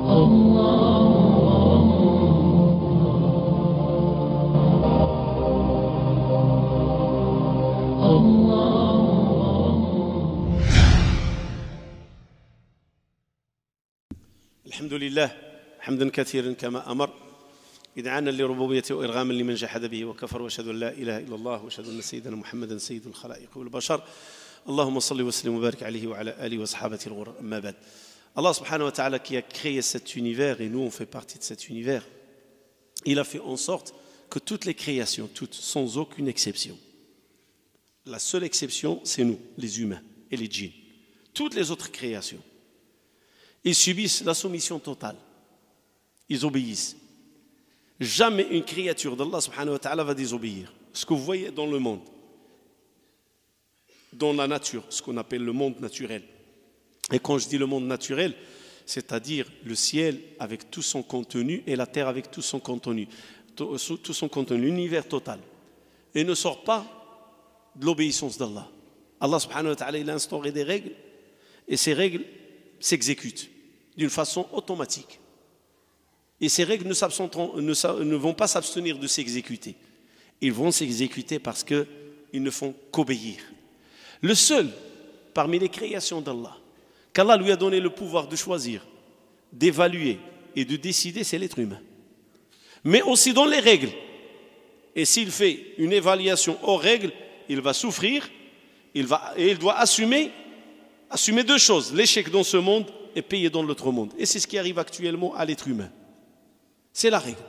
الحمد لله حمدا كثيرا كما أمر إذعانا لربوبيته وإرغاما لمن جحد به وكفر وأشهد أن لا إله إلا الله وأشهد أن سيدنا محمدا سيد الخلائق والبشر اللهم صل وسلم وبارك عليه وعلى آله وصحابته الغر أما بعد. Allah subhanahu wa ta'ala qui a créé cet univers et nous on fait partie de cet univers, il a fait en sorte que toutes les créations, toutes sans aucune exception, la seule exception c'est nous les humains et les djinns, toutes les autres créations ils subissent la soumission totale, ils obéissent. Jamais une créature d'Allah subhanahu wa ta'ala va désobéir. Ce que vous voyez dans le monde, dans la nature, ce qu'on appelle le monde naturel. Et quand je dis le monde naturel, c'est-à-dire le ciel avec tout son contenu et la terre avec tout son contenu, l'univers total. Et ne sort pas de l'obéissance d'Allah. Allah subhanahu wa ta'ala, il a instauré des règles et ces règles s'exécutent d'une façon automatique. Et ces règles ne vont pas s'abstenir de s'exécuter. Ils vont s'exécuter parce qu'ils ne font qu'obéir. Le seul parmi les créations d'Allah, qu'Allah lui a donné le pouvoir de choisir, d'évaluer et de décider, c'est l'être humain. Mais aussi dans les règles. Et s'il fait une évaluation hors règles, il va souffrir et il doit assumer deux choses. L'échec dans ce monde et payer dans l'autre monde. Et c'est ce qui arrive actuellement à l'être humain. C'est la règle.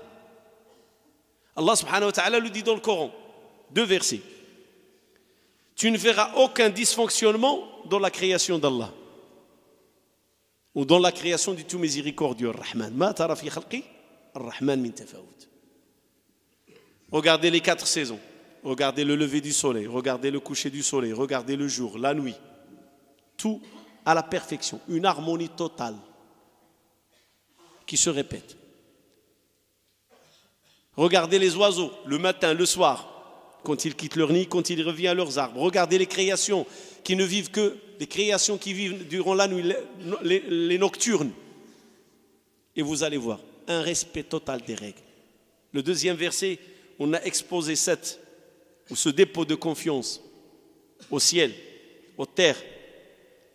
Allah subhanahu wa ta'ala le dit dans le Coran, 2 versets. Tu ne verras aucun dysfonctionnement dans la création d'Allah ou dans la création du tout miséricordieux Ar-Rahman. Ma tara fi khalqi Ar-Rahman min tafawut. Regardez les 4 saisons. Regardez le lever du soleil, regardez le coucher du soleil, regardez le jour, la nuit. Tout à la perfection, une harmonie totale qui se répète. Regardez les oiseaux, le matin, le soir, quand ils quittent leur nid, quand ils reviennent à leurs arbres. Regardez les créations qui ne vivent que, les créations qui vivent durant la nuit, les nocturnes. Et vous allez voir, un respect total des règles. Le 2e verset, on a exposé ce dépôt de confiance au ciel, aux terres,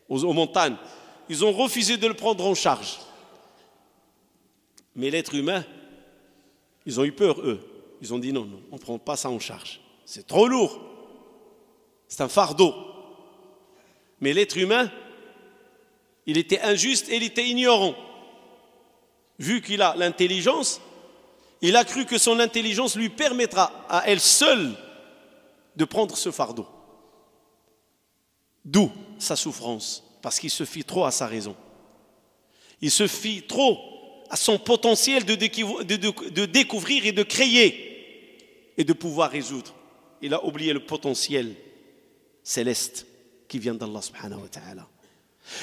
aux montagnes. Ils ont refusé de le prendre en charge. Mais l'être humain, ils ont eu peur, eux. Ils ont dit non, on ne prend pas ça en charge. C'est trop lourd. C'est un fardeau. Mais l'être humain, il était injuste et il était ignorant. Vu qu'il a l'intelligence, il a cru que son intelligence lui permettra à elle seule de prendre ce fardeau. D'où sa souffrance, parce qu'il se fie trop à sa raison. Il se fie trop à son potentiel de découvrir et de créer et de pouvoir résoudre. Il a oublié le potentiel céleste qui vient d'Allah subhanahu wa ta'ala.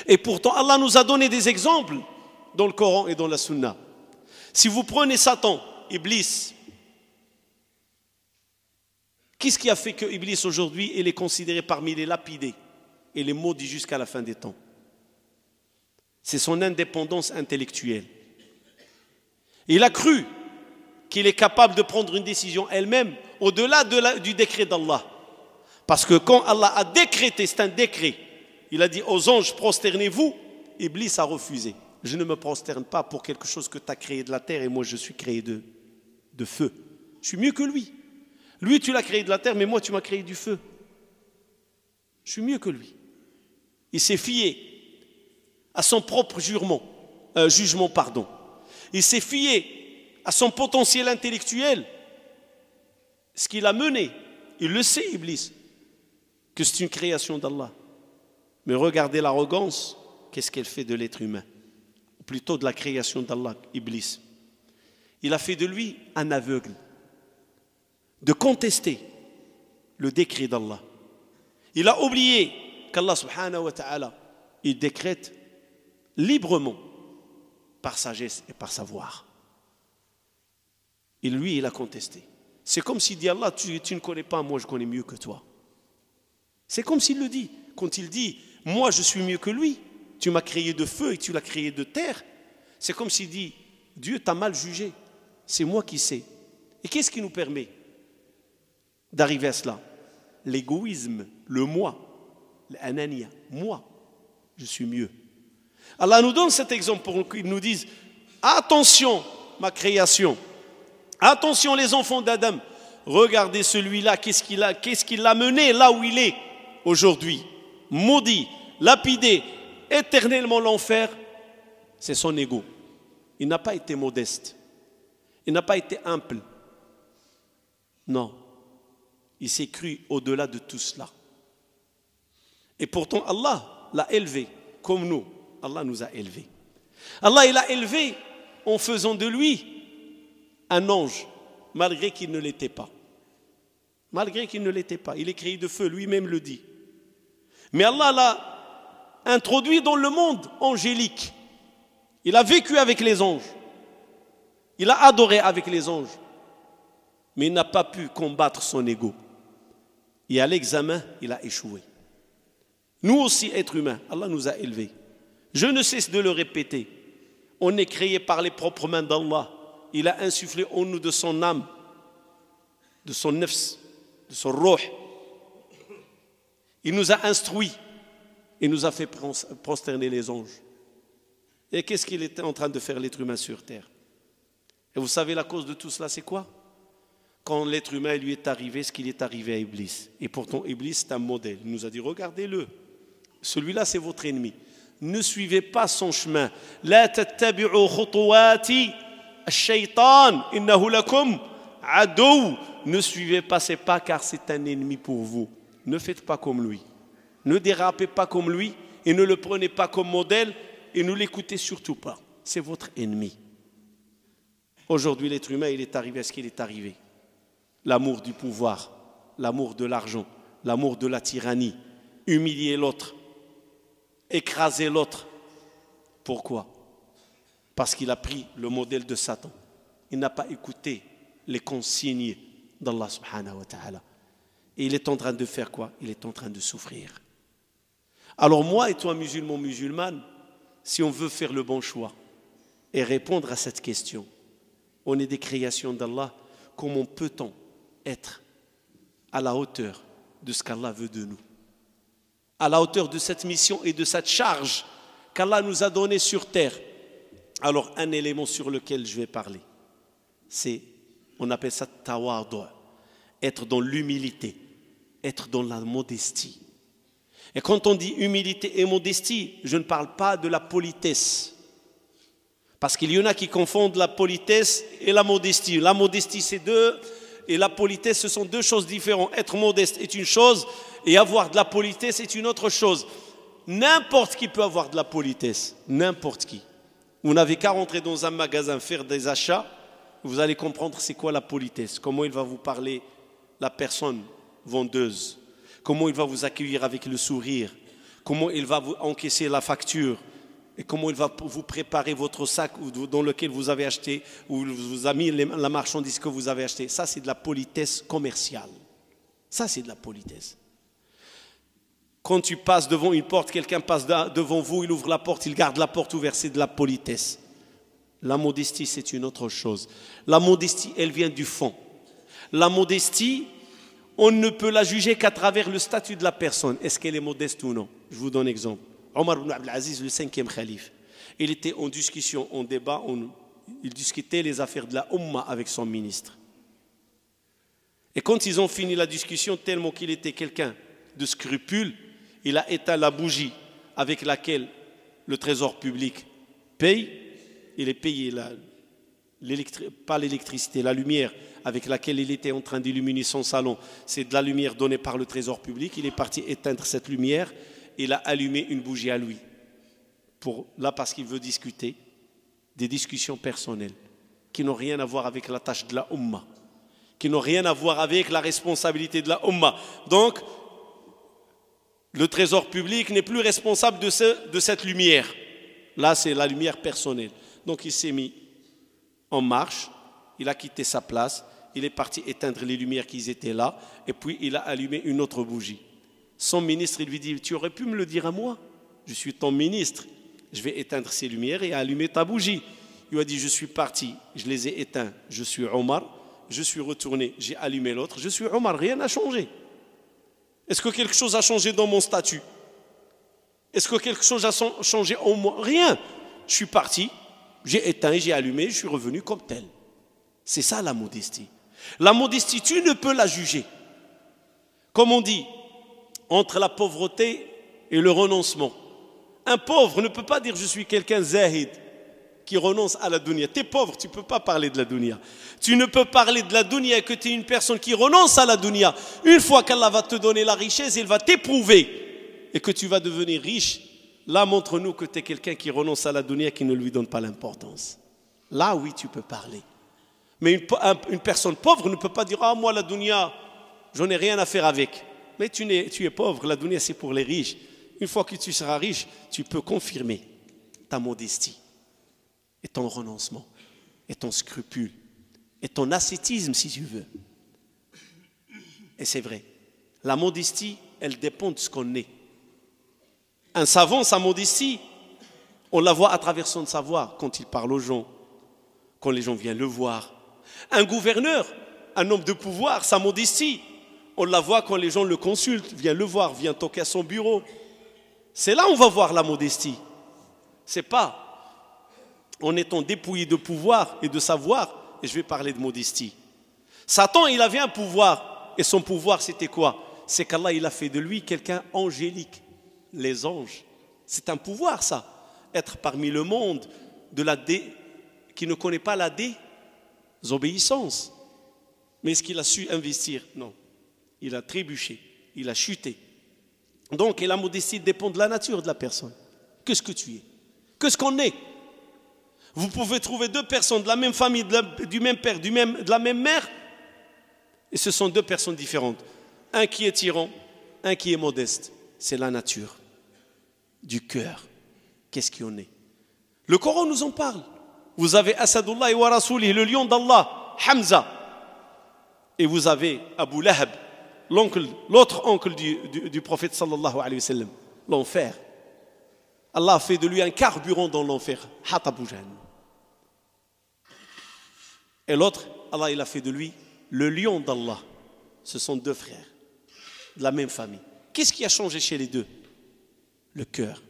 Et pourtant, Allah nous a donné des exemples dans le Coran et dans la Sunna. Si vous prenez Satan, Iblis, qu'est-ce qui a fait que Iblis aujourd'hui il est considéré parmi les lapidés et les maudits jusqu'à la fin des temps? C'est son indépendance intellectuelle. Il a cru qu'il est capable de prendre une décision elle-même au-delà du décret d'Allah. Parce que quand Allah a décrété, c'est un décret, il a dit aux anges, prosternez-vous, Iblis a refusé. Je ne me prosterne pas pour quelque chose que tu as créé de la terre et moi je suis créé de feu. Je suis mieux que lui. Lui, tu l'as créé de la terre, mais moi, tu m'as créé du feu. Je suis mieux que lui. Il s'est fié à son propre jugement. Il s'est fié à son potentiel intellectuel. Ce qu'il a mené, il le sait, Iblis, que c'est une création d'Allah. Mais regardez l'arrogance, qu'est-ce qu'elle fait de l'être humain? Ou plutôt de la création d'Allah, Iblis. Il a fait de lui un aveugle, de contester le décret d'Allah. Il a oublié qu'Allah subhanahu wa ta'ala, il décrète librement par sagesse et par savoir. Et lui, il a contesté. C'est comme s'il dit Allah, tu ne connais pas, moi je connais mieux que toi. C'est comme s'il le dit. Quand il dit, moi je suis mieux que lui, tu m'as créé de feu et tu l'as créé de terre, C'est comme s'il dit, Dieu t'a mal jugé, c'est moi qui sais. Et qu'est-ce qui nous permet d'arriver à cela? L'égoïsme, le moi, l'anania, moi, je suis mieux. Allah nous donne cet exemple pour qu'il nous dise, attention ma création, attention les enfants d'Adam, regardez celui-là, qu'est-ce qu'il l'a mené là où il est aujourd'hui, maudit, lapidé, éternellement l'enfer, c'est son ego. Il n'a pas été modeste, il n'a pas été humble, non, il s'est cru au-delà de tout cela. Et pourtant Allah l'a élevé, comme nous, Allah nous a élevés. Allah il l'a élevé en faisant de lui un ange, malgré qu'il ne l'était pas. Malgré qu'il ne l'était pas, il est créé de feu, lui-même le dit. Mais Allah l'a introduit dans le monde angélique. Il a vécu avec les anges. Il a adoré avec les anges. Mais il n'a pas pu combattre son ego. Et à l'examen, il a échoué. Nous aussi, êtres humains, Allah nous a élevés. Je ne cesse de le répéter. On est créé par les propres mains d'Allah. Il a insufflé en nous de son âme, de son nefs, de son ruh. Il nous a instruits. Il nous a fait prosterner les anges. Et qu'est-ce qu'il était en train de faire l'être humain sur terre? Et vous savez la cause de tout cela, c'est quoi? Quand l'être humain lui est arrivé ce qu'il est arrivé à Iblis. Et pourtant, Iblis, c'est un modèle. Il nous a dit, regardez-le. Celui-là, c'est votre ennemi. Ne suivez pas son chemin. La tattabi'u khutuwati ash-shaytan innahu lakum adow. Ne suivez pas ses pas car c'est un ennemi pour vous. Ne faites pas comme lui. Ne dérapez pas comme lui et ne le prenez pas comme modèle et ne l'écoutez surtout pas. C'est votre ennemi. Aujourd'hui, l'être humain, il est arrivé à ce qu'il est arrivé. L'amour du pouvoir, l'amour de l'argent, l'amour de la tyrannie, humilier l'autre, écraser l'autre. Pourquoi? Parce qu'il a pris le modèle de Satan. Il n'a pas écouté les consignes d'Allah subhanahu wa ta'ala. Et il est en train de faire quoi? Il est en train de souffrir. Alors moi et toi, musulmans, musulmanes, si on veut faire le bon choix et répondre à cette question, on est des créations d'Allah, comment peut-on être à la hauteur de ce qu'Allah veut de nous, à la hauteur de cette mission et de cette charge qu'Allah nous a donnée sur terre? Alors un élément sur lequel je vais parler, c'est, on appelle ça tawadu, être dans l'humilité, être dans la modestie. Et quand on dit humilité et modestie, je ne parle pas de la politesse. Parce qu'il y en a qui confondent la politesse et la modestie. La modestie, c'est deux, et la politesse, ce sont deux choses différentes. Être modeste est une chose, et avoir de la politesse est une autre chose. N'importe qui peut avoir de la politesse, n'importe qui. Vous n'avez qu'à rentrer dans un magasin, faire des achats, vous allez comprendre c'est quoi la politesse, comment il va vous parler la personne vendeuse, comment il va vous accueillir avec le sourire, comment il va vous encaisser la facture, et comment il va vous préparer votre sac dans lequel vous avez acheté, ou vous a mis la marchandise que vous avez achetée. Ça, c'est de la politesse commerciale. Ça, c'est de la politesse. Quand tu passes devant une porte, quelqu'un passe devant vous, il ouvre la porte, il garde la porte ouverte, c'est de la politesse. La modestie, c'est une autre chose. La modestie, elle vient du fond. La modestie, on ne peut la juger qu'à travers le statut de la personne. Est-ce qu'elle est modeste ou non? Je vous donne un exemple. Omar ibn Abdel Aziz, le 5e khalife, il était en discussion, en débat, il discutait les affaires de la Ummah avec son ministre. Et quand ils ont fini la discussion, tellement qu'il était quelqu'un de scrupule, il a éteint la bougie avec laquelle le trésor public paye. Il est payé, pas l'électricité, la lumière avec laquelle il était en train d'illuminer son salon. C'est de la lumière donnée par le trésor public. Il est parti éteindre cette lumière. Il a allumé une bougie à lui. Parce qu'il veut discuter des discussions personnelles qui n'ont rien à voir avec la tâche de la Ummah, qui n'ont rien à voir avec la responsabilité de la Ummah. Donc, le trésor public n'est plus responsable de cette lumière. Là, c'est la lumière personnelle. Donc, il s'est mis en marche, il a quitté sa place, il est parti éteindre les lumières qui étaient là, et puis il a allumé une autre bougie. Son ministre, il lui dit, tu aurais pu me le dire à moi, je suis ton ministre. je vais éteindre ces lumières et allumer ta bougie. Il lui a dit, je suis parti, je les ai éteints, je suis Omar, je suis retourné, j'ai allumé l'autre, je suis Omar, rien n'a changé. Est-ce que quelque chose a changé dans mon statut? Est-ce que quelque chose a changé en moi? Rien. Je suis parti, j'ai éteint, j'ai allumé, je suis revenu comme tel. C'est ça la modestie. La modestie, tu ne peux la juger. Comme on dit, entre la pauvreté et le renoncement. Un pauvre ne peut pas dire je suis quelqu'un zahid qui renonce à la dunya. Tu es pauvre, tu ne peux pas parler de la dunya. Tu ne peux parler de la dunya que tu es une personne qui renonce à la dunya. Une fois qu'Allah va te donner la richesse, il va t'éprouver et que tu vas devenir riche. Là, montre-nous que tu es quelqu'un qui renonce à la dunya, qui ne lui donne pas l'importance. Là, oui, tu peux parler. Mais une personne pauvre ne peut pas dire « Ah, moi, la dunya, j'en ai rien à faire avec. » Mais tu es pauvre, la dunya, c'est pour les riches. Une fois que tu seras riche, tu peux confirmer ta modestie et ton renoncement et ton scrupule et ton ascétisme, si tu veux. Et c'est vrai, la modestie, elle dépend de ce qu'on est. Un savant, sa modestie, on la voit à travers son savoir, quand il parle aux gens, quand les gens viennent le voir. Un gouverneur, un homme de pouvoir, sa modestie, on la voit quand les gens le consultent, viennent le voir, viennent toquer à son bureau. C'est là où on va voir la modestie. C'est pas en étant dépouillé de pouvoir et de savoir, et je vais parler de modestie. Satan, il avait un pouvoir, et son pouvoir c'était quoi? C'est qu'Allah, il a fait de lui quelqu'un angélique. Les anges, c'est un pouvoir ça. Être parmi le monde qui ne connaît pas la désobéissance. Mais est-ce qu'il a su investir? Non. Il a trébuché, il a chuté. Donc, et la modestie dépend de la nature de la personne. Qu'est-ce que tu es? Qu'est-ce qu'on est? Vous pouvez trouver deux personnes de la même famille, du même père, de la même mère, et ce sont deux personnes différentes. Un qui est tyran, un qui est modeste. C'est la nature du cœur. Qu'est-ce qu'on est? Le Coran nous en parle. Vous avez Asadullah wa Rasoulih, le lion d'Allah, Hamza. Et vous avez Abu Lahab, l'autre oncle du prophète sallallahu alayhi wa sallam, l'enfer. Allah a fait de lui un carburant dans l'enfer, Hatabu Jahannam. Et l'autre, Allah il a fait de lui le lion d'Allah. Ce sont deux frères de la même famille. Qu'est-ce qui a changé chez les deux? Le cœur.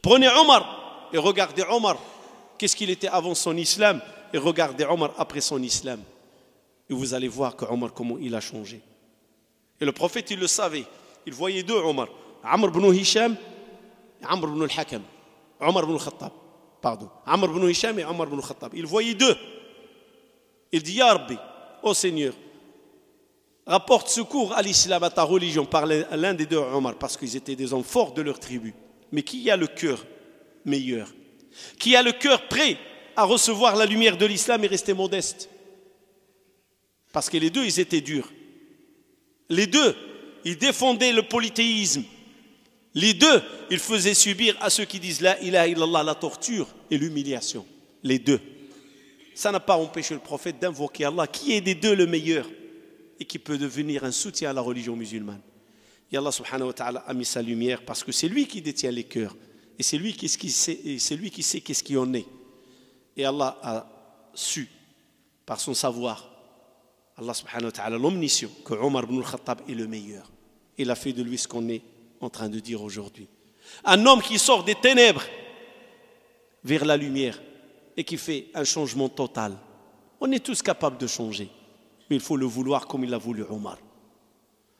Prenez Omar et regardez Omar. Qu'est-ce qu'il était avant son islam? Et regardez Omar après son islam. Et vous allez voir que Omar, comment il a changé. Et le prophète, il le savait. Il voyait deux Omar. Amr ibn Hisham et Amr ibn al-Hakam. Omar ibn al-Khattab. Pardon. Amr ibn Hisham et Omar ibn al-Khattab. Il voyait deux. Il dit, Ya Rabbi, ô Seigneur, rapporte secours à l'islam, à ta religion, par l'un des deux Omar, parce qu'ils étaient des hommes forts de leur tribu. Mais qui a le cœur meilleur? Qui a le cœur prêt à recevoir la lumière de l'islam et rester modeste? Parce que les deux, ils étaient durs. Les deux, ils défendaient le polythéisme. Les deux, ils faisaient subir à ceux qui disent la ilaha illallah la torture et l'humiliation. Les deux. Ça n'a pas empêché le prophète d'invoquer Allah. Qui est des deux le meilleur et qui peut devenir un soutien à la religion musulmane? Et Allah subhanahu wa ta'ala a mis sa lumière parce que c'est lui qui détient les cœurs. Et c'est lui qui sait qu'est-ce qui en est. Et Allah a su, par son savoir, Allah subhanahu wa ta'ala, l'omniscient, que Omar ibn al-Khattab est le meilleur. Il a fait de lui ce qu'on est en train de dire aujourd'hui. Un homme qui sort des ténèbres vers la lumière et qui fait un changement total. On est tous capables de changer, mais il faut le vouloir comme il l'a voulu Omar.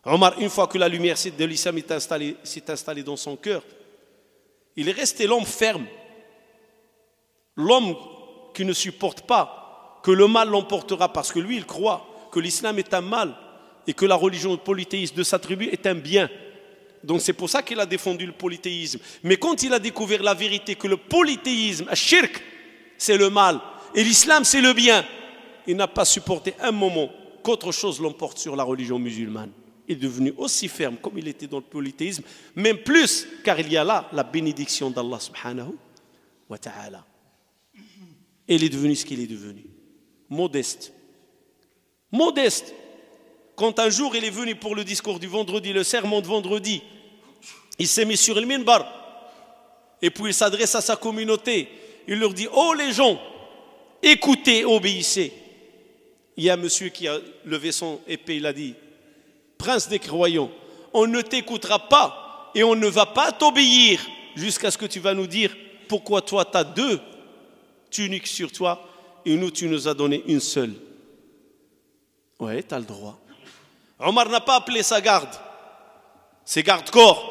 Omar, une fois que la lumière de l'islam s'est installée dans son cœur, il est resté l'homme ferme, l'homme qui ne supporte pas que le mal l'emportera, parce que lui, il croit que l'islam est un mal et que la religion polythéiste de sa tribu est un bien. Donc c'est pour ça qu'il a défendu le polythéisme. Mais quand il a découvert la vérité que le polythéisme, le shirk, c'est le mal et l'islam c'est le bien, il n'a pas supporté un moment qu'autre chose l'emporte sur la religion musulmane. Il est devenu aussi ferme comme il était dans le polythéisme, même plus, car il y a là la bénédiction d'Allah subhanahu wa ta'ala. Et il est devenu ce qu'il est devenu. Modeste. Modeste. Quand un jour il est venu pour le discours du vendredi, le sermon de vendredi, il s'est mis sur le minbar Et puis il s'adresse à sa communauté. Il leur dit, oh les gens, écoutez, obéissez. Il y a un monsieur qui a levé son épée, il a dit, prince des croyants, on ne t'écoutera pas et on ne va pas t'obéir jusqu'à ce que tu vas nous dire pourquoi toi tu as 2 tuniques sur toi et nous tu nous as donné une seule. Ouais, tu as le droit. Omar n'a pas appelé sa garde, ses gardes-corps,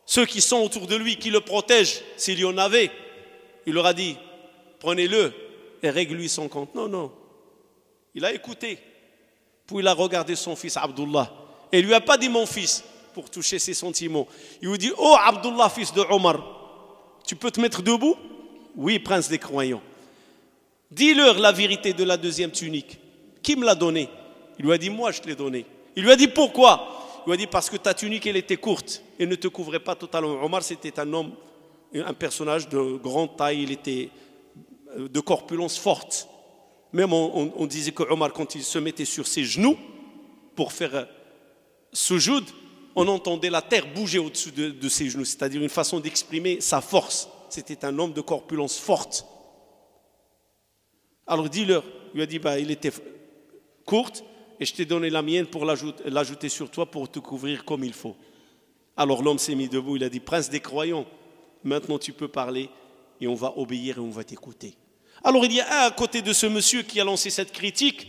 ceux qui sont autour de lui, qui le protègent, s'il y en avait. Il leur a dit, prenez-le et règle-lui son compte. Non, non. Il a écouté. Puis il a regardé son fils Abdullah. Et il ne lui a pas dit mon fils pour toucher ses sentiments. Il lui dit, oh Abdullah, fils de Omar, tu peux te mettre debout? Oui, prince des croyants. Dis-leur la vérité de la 2e tunique. Qui me l'a donnée? Il lui a dit, moi je te l'ai donnée. Il lui a dit, pourquoi? Il lui a dit, parce que ta tunique elle était courte et ne te couvrait pas totalement. Omar c'était un homme, un personnage de grande taille, il était de corpulence forte. Même on disait que Omar, quand il se mettait sur ses genoux pour faire soujoud, on entendait la terre bouger au-dessus de ses genoux, c'est-à-dire une façon d'exprimer sa force. C'était un homme de corpulence forte. Alors dis-leur, il lui a dit, il était courte et je t'ai donné la mienne pour l'ajouter sur toi pour te couvrir comme il faut. Alors l'homme s'est mis debout, il a dit, prince des croyants, maintenant tu peux parler et on va obéir et on va t'écouter. Alors il y a un à côté de ce monsieur qui a lancé cette critique.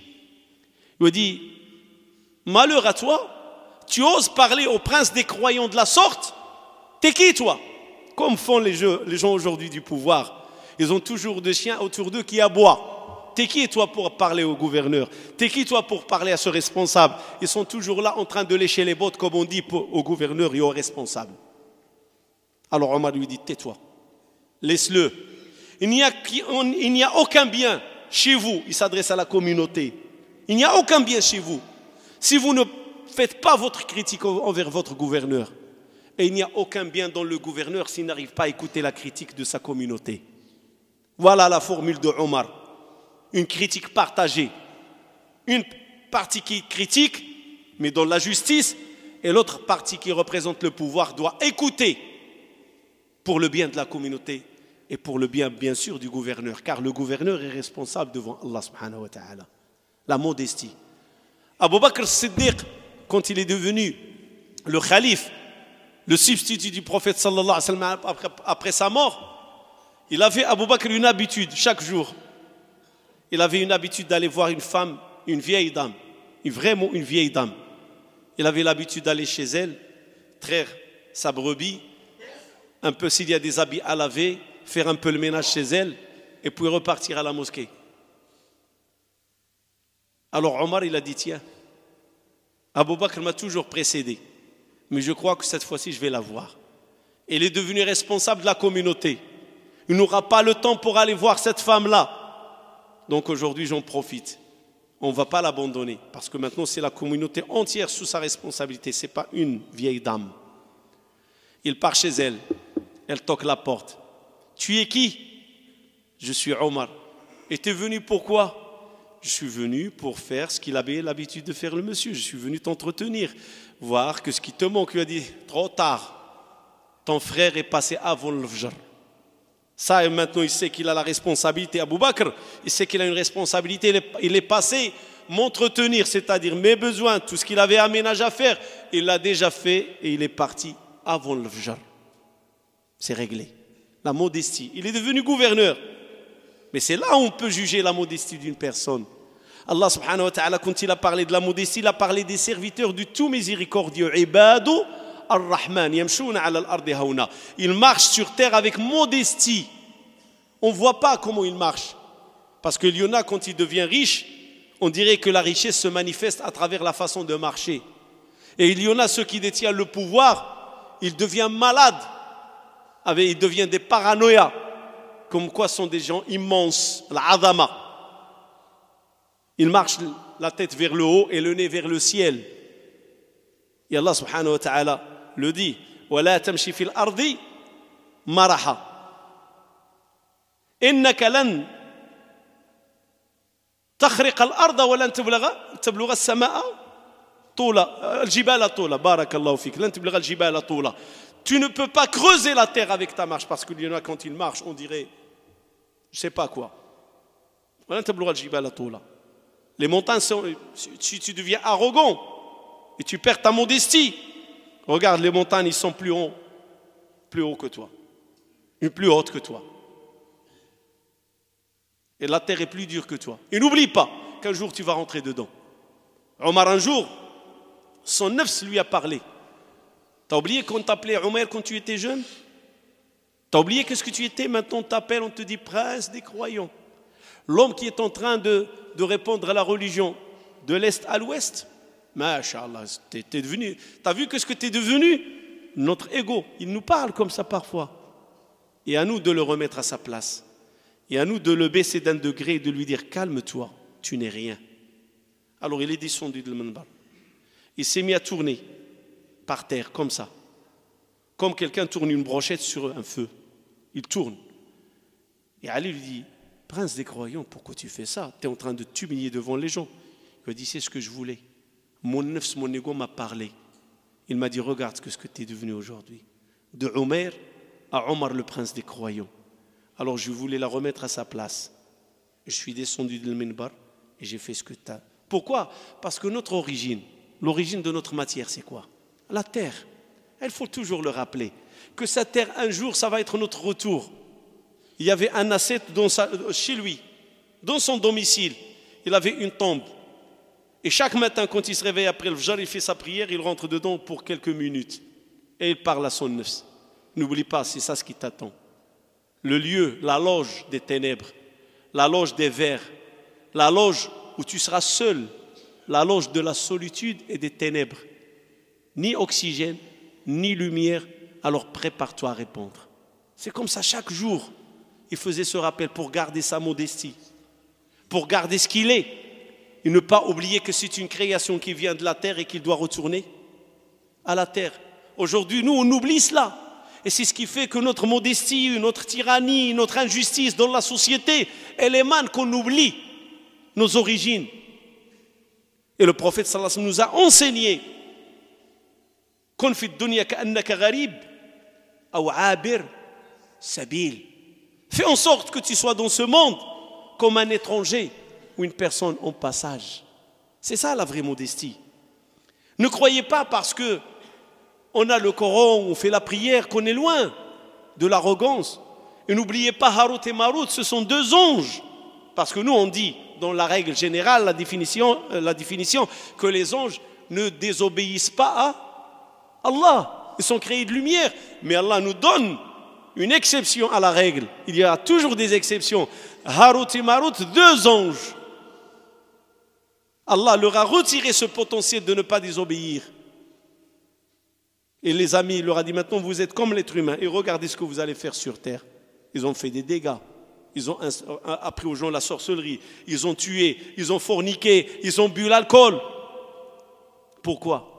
Il lui a dit, malheur à toi, tu oses parler au prince des croyants de la sorte? T'es qui toi? Comme font les gens aujourd'hui du pouvoir. Ils ont toujours des chiens autour d'eux qui aboient. T'es qui toi pour parler au gouverneur? T'es qui toi pour parler à ce responsable? Ils sont toujours là en train de lécher les bottes, comme on dit au gouverneur et au responsable. Alors Omar lui dit, tais-toi, laisse-le. Il n'y a aucun bien chez vous. Il s'adresse à la communauté. Il n'y a aucun bien chez vous si vous ne faites pas votre critique envers votre gouverneur. Et il n'y a aucun bien dans le gouverneur s'il n'arrive pas à écouter la critique de sa communauté. Voilà la formule de Omar. Une critique partagée. Une partie qui critique, mais dans la justice, et l'autre partie qui représente le pouvoir doit écouter pour le bien de la communauté et pour le bien, bien sûr, du gouverneur. Car le gouverneur est responsable devant Allah subhanahu wa ta'ala. La modestie. Abu Bakr as-Siddiq, quand il est devenu le calife, le substitut du prophète sallallahu alayhi wa sallam après sa mort, il avait Abu Bakr une habitude chaque jour. Il avait une habitude d'aller voir une femme, une vieille dame, vraiment une vieille dame. Il avait l'habitude d'aller chez elle, traire sa brebis, un peu s'il y a des habits à laver, faire un peu le ménage chez elle, et puis repartir à la mosquée. Alors Omar, il a dit, tiens, Abu Bakr m'a toujours précédé, mais je crois que cette fois-ci, je vais la voir. Il est devenu responsable de la communauté. Il n'aura pas le temps pour aller voir cette femme-là. Donc aujourd'hui, j'en profite. On ne va pas l'abandonner, parce que maintenant, c'est la communauté entière sous sa responsabilité. Ce n'est pas une vieille dame. Il part chez elle. Elle toque la porte. Tu es qui? Je suis Omar. Et tu es venu pourquoi? Je suis venu pour faire ce qu'il avait l'habitude de faire le monsieur. Je suis venu t'entretenir, voir que ce qui te manque. Il a dit, trop tard. Ton frère est passé avant le Fajr. Ça, et maintenant, il sait qu'il a la responsabilité. Abu Bakr, il sait qu'il a une responsabilité. Il est passé m'entretenir, c'est-à-dire mes besoins, tout ce qu'il avait aménagé à faire, il l'a déjà fait et il est parti avant le Fajr. C'est réglé. La modestie. Il est devenu gouverneur. Mais c'est là où on peut juger la modestie d'une personne. Allah subhanahu wa ta'ala, quand il a parlé de la modestie, il a parlé des serviteurs du tout miséricordieux. Ibadu ar-Rahman, yamshuna ala al-ardi hauna. Il marche sur terre avec modestie. On ne voit pas comment il marche. Parce qu'il y en a, quand il devient riche, on dirait que la richesse se manifeste à travers la façon de marcher. Et il y en a ceux qui détiennent le pouvoir, il devient malade. Il devient des paranoïas. Comme quoi sont des gens immenses, l'adama. Ils marchent la tête vers le haut et le nez vers le ciel. Et Allah subhanahu wa ta'ala le dit, وَلَا تَمْشِ فِي الْأَرْضِ مَرَحًا إِنَّكَ لَنْ تخرق الأرض ولن تبلغ السماء طولا الجبال طولا بارك الله فيك لن تبلغ الجبال طولا. Tu ne peux pas creuser la terre avec ta marche, parce qu'il y en a quand ils marchent, on dirait, je ne sais pas quoi. Les montagnes, si tu deviens arrogant et tu perds ta modestie, regarde, les montagnes, ils sont plus hauts que toi, et plus hautes que toi. Et la terre est plus dure que toi. Et n'oublie pas qu'un jour tu vas rentrer dedans. Omar, un jour, son nefs lui a parlé. T'as oublié qu'on t'appelait Omer quand tu étais jeune? T'as oublié qu'est-ce que tu étais? Maintenant on t'appelle, on te dit prince des croyants. L'homme qui est en train de répondre à la religion de l'Est à l'Ouest, Masha'Allah, t'as vu que ce que t'es devenu? Notre ego, il nous parle comme ça parfois. Et à nous de le remettre à sa place. Et à nous de le baisser d'un degré et de lui dire calme-toi, tu n'es rien. Alors il est descendu de l'Manbar. Il s'est mis à tourner par terre comme ça. Comme quelqu'un tourne une brochette sur un feu. Il tourne. Et Ali lui dit, prince des croyants, pourquoi tu fais ça? Tu es en train de t'humilier devant les gens. Il lui dit, c'est ce que je voulais. Mon nefs, mon ego m'a parlé. Il m'a dit, regarde ce que tu es devenu aujourd'hui. De Omer à Omar, le prince des croyants. Alors je voulais la remettre à sa place. Je suis descendu de l'Minbar et j'ai fait ce que tu as. Pourquoi? Parce que notre origine, l'origine de notre matière, c'est quoi? La terre. Il faut toujours le rappeler. Que cette terre, un jour, ça va être notre retour. Il y avait un ascète chez lui, dans son domicile. Il avait une tombe. Et chaque matin, quand il se réveille après le fajr, il fait sa prière, il rentre dedans pour quelques minutes. Et il parle à son nefs. N'oublie pas, c'est ça ce qui t'attend. Le lieu, la loge des ténèbres, la loge des vers, la loge où tu seras seul, la loge de la solitude et des ténèbres. Ni oxygène, ni lumière, alors prépare-toi à répondre. C'est comme ça chaque jour. Il faisait ce rappel pour garder sa modestie, pour garder ce qu'il est, et ne pas oublier que c'est une création qui vient de la terre et qu'il doit retourner à la terre. Aujourd'hui, nous, on oublie cela. Et c'est ce qui fait que notre modestie, notre tyrannie, notre injustice dans la société, elle émane qu'on oublie nos origines. Et le prophète sallallahu alayhi wa sallam nous a enseigné Kun fi dunya ka'annaka gharib aw 'abir sabil. Fais en sorte que tu sois dans ce monde comme un étranger ou une personne en passage. C'est ça la vraie modestie. Ne croyez pas parce que on a le Coran, on fait la prière, qu'on est loin de l'arrogance. Et n'oubliez pas Harut et Marut, ce sont deux anges. Parce que nous on dit dans la règle générale, la définition que les anges ne désobéissent pas à Allah. Ils sont créés de lumière. Mais Allah nous donne une exception à la règle. Il y a toujours des exceptions. Harut et Marut, deux anges. Allah leur a retiré ce potentiel de ne pas désobéir. Et les amis, il leur a dit maintenant vous êtes comme l'être humain et regardez ce que vous allez faire sur terre. Ils ont fait des dégâts. Ils ont appris aux gens la sorcellerie. Ils ont tué, ils ont forniqué, ils ont bu l'alcool. Pourquoi?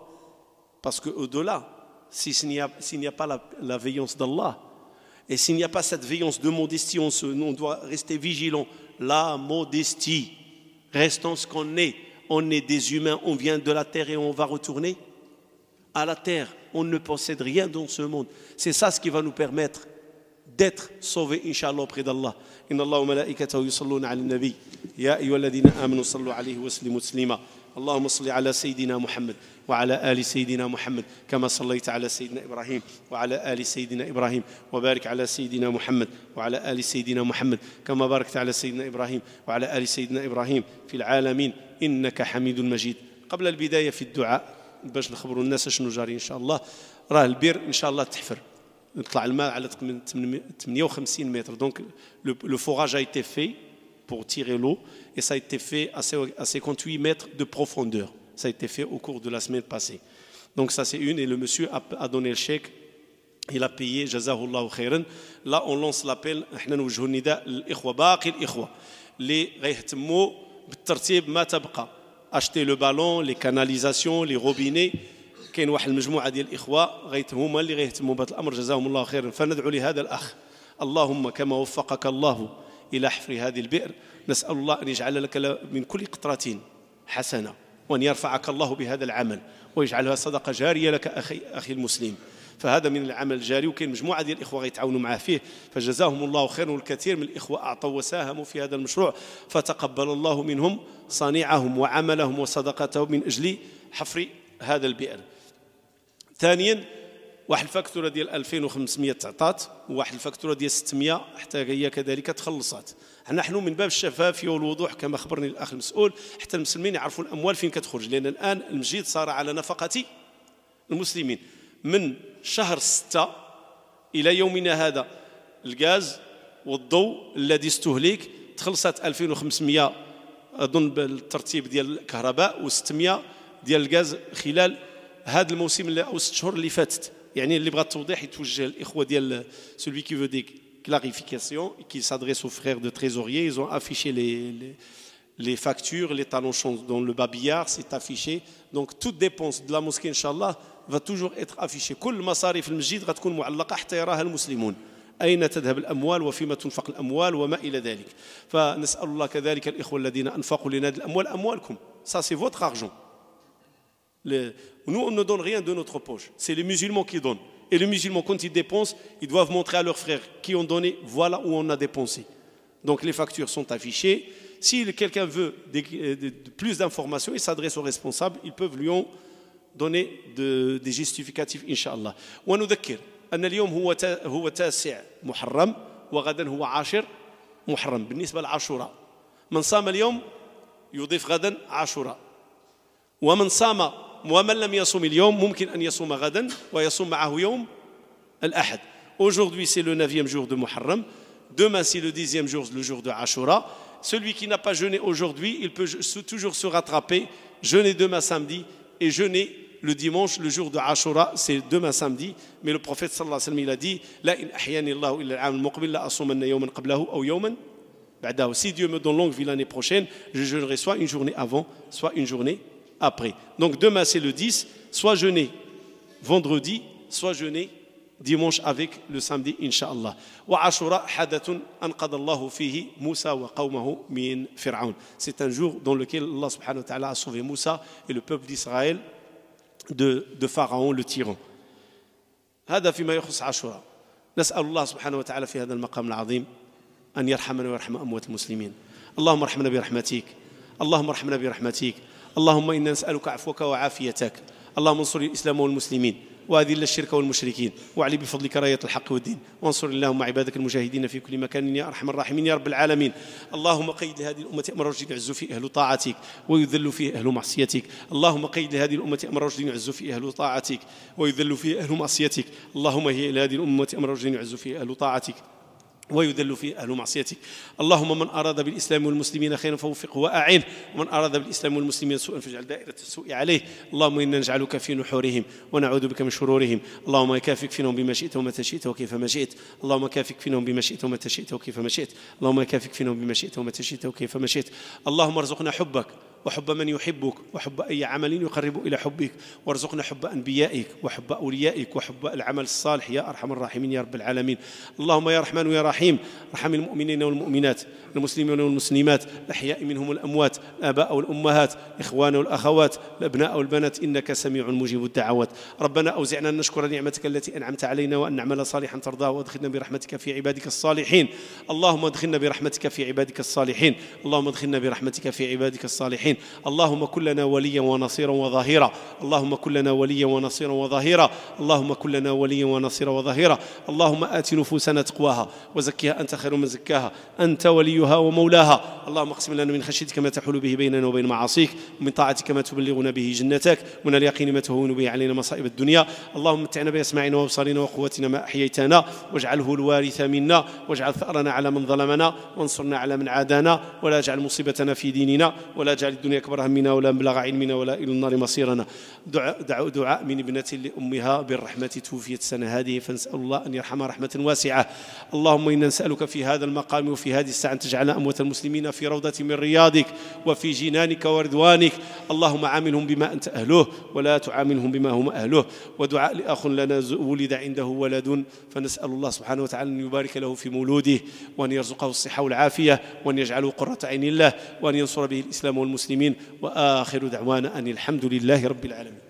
Parce qu'au-delà, s'il n'y a pas la veillance d'Allah, et s'il n'y a pas cette veillance de modestie, on doit rester vigilant. La modestie, restons ce qu'on est. On est des humains, on vient de la terre et on va retourner à la terre. On ne possède rien dans ce monde. C'est ça ce qui va nous permettre d'être sauvés, Inch'Allah, auprès d'Allah. Inna Allah wa malaikatahu yusalluna ala nabi. Ya ayyuhalladhina amanu sallu alayhi wa sallimu taslima. اللهم صل على سيدنا محمد وعلى آل سيدنا محمد كما صليت على سيدنا إبراهيم وعلى آل سيدنا إبراهيم وبارك على سيدنا محمد وعلى آل سيدنا محمد كما باركت على سيدنا إبراهيم وعلى آل سيدنا إبراهيم في العالمين إنك حميد مجيد. قبل البداية في الدعاء باش نخبروا الناس شنو جاري إن شاء الله. راه البير إن شاء الله تحفر نطلع الماء على 58 متر. Donc le forage a été fait pour tirer l'eau et ça a été fait à 58 mètres de profondeur. Ça a été fait au cours de la semaine passée. Donc ça c'est une et le monsieur a donné le chèque, il a payé, jazahullahu khairan. Là on lance l'appel, احنا نوجهوا النداء للإخوة باقي الإخوة اللي غيهتموا بالترتيب ما تبقى. Acheter le ballon, les canalisations, les robinets. كاين واحد المجموعة ديال الإخوة هما اللي غيهتموا بهذا الأمر جزاهم الله خيرا. فندعو لهذا الأخ اللهم كما وفقك الله إلى حفر هذه البئر نسأل الله أن يجعل لك من كل قطرة حسنة وأن يرفعك الله بهذا العمل ويجعلها صدقة جارية لك أخي المسلم. فهذا من العمل الجاري، وكاين مجموعه ديال الاخوه غيتعاونوا معاه فيه، فجزاهم الله خيرا، والكثير من الاخوه اعطوا وساهموا في هذا المشروع، فتقبل الله منهم صنيعهم وعملهم وصدقتهم من اجل حفر هذا البئر. ثانيا واحد الفاكتوره ديال 2500 تعطات، وواحد الفاكتوره ديال 600 حتى هي كذلك تخلصات. نحن من باب الشفافيه والوضوح كما خبرني الاخ المسؤول، حتى المسلمين يعرفوا الاموال فين كتخرج، لان الان المسجد صار على نفقه المسلمين. من شهر 6 الى يومنا هذا الغاز والضوء الذي استهلك تخلصت 2500 اظن بالترتيب ديال الكهرباء، و600 ديال الغاز خلال هذا الموسم او 6 شهور اللي فاتت. يعني اللي بغى التوضيح يتوجه الاخوه ديال celui qui veut des clarifications qui s'adresse aux frères de trésoriers. Ils ont affiché les factures, les talons change dans le babillard, c'est affiché. Donc toute dépense de la mosquée inchallah va toujours être affichée. كل مصاريف المسجد غتكون معلقه حتى يراها المسلمون، أين تذهب الأموال وفيما تنفق الأموال وما إلى ذلك. فنسأل الله كذلك الإخوة الذين أنفقوا لنا الأموال، أموالكم، ça c'est votre argent. Nous, on ne donne rien de notre poche. C'est les musulmans qui donnent. Et les musulmans, quand ils dépensent, ils doivent montrer à leurs frères qui ont donné, voilà où on a dépensé. Donc les factures sont affichées. Si quelqu'un veut plus d'informations, il s'adresse aux responsables. Ils peuvent lui en donner des justificatifs, Inch'Allah. ونذكر أن اليوم هو 9 محرم، وغدا هو 10 محرم بالنسبة لعاشوراء. من صام اليوم يضيف غدا عاشوراء، ومن صام ومن لم يصوم اليوم ممكن أن يصوم غدا ويصوم معه يوم الأحد. Aujourd'hui c'est le 9e jour de Muharram, demain c'est le 10e jour, le jour de Ashura. Celui qui n'a pas jeûné aujourd'hui, il peut toujours se rattraper, jeûner demain samedi et jeûner le dimanche, le jour de Ashura, c'est demain samedi. Mais le prophète sallallahu alayhi wa sallam il a dit la in ahyani Allahu illa al-'am al-muqbil la asumanna yawman qablahu aw yawman ba'dahu. Si Dieu me donne longue vie l'année prochaine, je jeûnerai soit une journée avant, soit une journée après. Donc demain c'est le 10, soit jeûner vendredi, soit jeûner dimanche avec le samedi Inch'Allah. Wa Ashura hadatun anqadha Allahu fihi Moussa wa qawmahu min Fir'aun. C'est un jour dans lequel Allah subhanahu wa ta'ala a sauvé Moussa et le peuple d'Israël de Pharaon le tyran. هذا فيما يخص عاشوراء. نسأل الله سبحانه وتعالى في هذا المقام العظيم أن يرحمنا ويرحم أموات المسلمين. اللهم ارحمنا برحمتك، اللهم ارحمنا برحمتك، اللهم إنا نسألك عفوك وعافيتك، اللهم انصر الإسلام والمسلمين وأذل الشرك والمشركين واعلي بفضلك راية الحق والدين، وانصر اللهم عبادك المجاهدين في كل مكان يا أرحم الراحمين يا رب العالمين. اللهم قيد لهذه الأمة أمر رشد يعز فيه أهل طاعتك ويذل فيه أهل معصيتك. اللهم قيد لهذه الأمة أمر رشد يعز فيه أهل طاعتك ويذل فيه أهل معصيتك. اللهم هي لهذه الأمة أمر رشد يعز فيه أهل طاعتك ويذل فيه أهل معصيتك. اللهم من أراد بالإسلام والمسلمين خيرا فوفقه وأعنه، ومن أراد بالإسلام والمسلمين سوءا فاجعل دائرة السوء عليه. اللهم إنا نجعلك في نحورهم ونعوذ بك من شرورهم. اللهم كافك فيهم بما شئت ومتى شئت وكيفما شئت. اللهم كافك فيهم بما شئت ومتى شئت وكيفما شئت. اللهم كافك فيهم بما شئت ومتى شئت وكيفما شئت. اللهم ارزقنا حبك وحب من يحبك وحب أي عمل يقرب إلى حبك، وارزقنا حب أنبيائك وحب أوليائك وحب العمل الصالح يا أرحم الراحمين يا رب العالمين. اللهم يا رحمن يا رحيم ارحم المؤمنين والمؤمنات، المسلمين والمسلمات، الأحياء منهم والأموات، الآباء والأمهات، الإخوان والأخوات، الأبناء والبنات، إنك سميع مجيب الدعوات. ربنا أوزعنا أن نشكر نعمتك التي أنعمت علينا وأن نعمل صالحا ترضاه، وادخلنا برحمتك في عبادك الصالحين. اللهم ادخلنا برحمتك في عبادك الصالحين. اللهم ادخلنا برحمتك في عبادك الصالحين. اللهم كن لنا وليا ونصيرا وظهيرا. اللهم كن لنا وليا ونصيرا وظهيرا. اللهم كن لنا وليا ونصيرا وظهيرا. اللهم آت نفوسنا تقواها وزكها أنت خير من زكاها، أنت وليها ومولاها. اللهم اقسم لنا من خشيتك ما تحول به بيننا وبين معاصيك، ومن طاعتك ما تبلغنا به جنتك، ومن اليقين ما تهون به علينا مصائب الدنيا. اللهم متعنا بأسماعنا وأبصارنا وقوتنا ما أحييتنا، واجعله الوارث منا، واجعل ثأرنا على من ظلمنا، وانصرنا على من عادانا، ولا اجعل مصيبتنا في ديننا، ولا اجعل الدنيا أكبر همنا ولا مبلغ علمنا ولا إلى النار مصيرنا. دعاء من ابنة لأمها بالرحمة توفيت السنة هذه، فنسأل الله أن يرحمها رحمة واسعة. اللهم إنا نسألك في هذا المقام وفي هذه الساعة أن تجعل أموات المسلمين في روضة من رياضك وفي جنانك ورضوانك. اللهم عاملهم بما أنت أهله ولا تعاملهم بما هم أهله. ودعاء لأخ لنا ولد عنده ولد، فنسأل الله سبحانه وتعالى أن يبارك له في مولوده، وأن يرزقه الصحة والعافية، وأن يجعله قرة عين الله، وأن ينصر به الإسلام والمسلمين. وآخر دعوانا أن الحمد لله رب العالمين.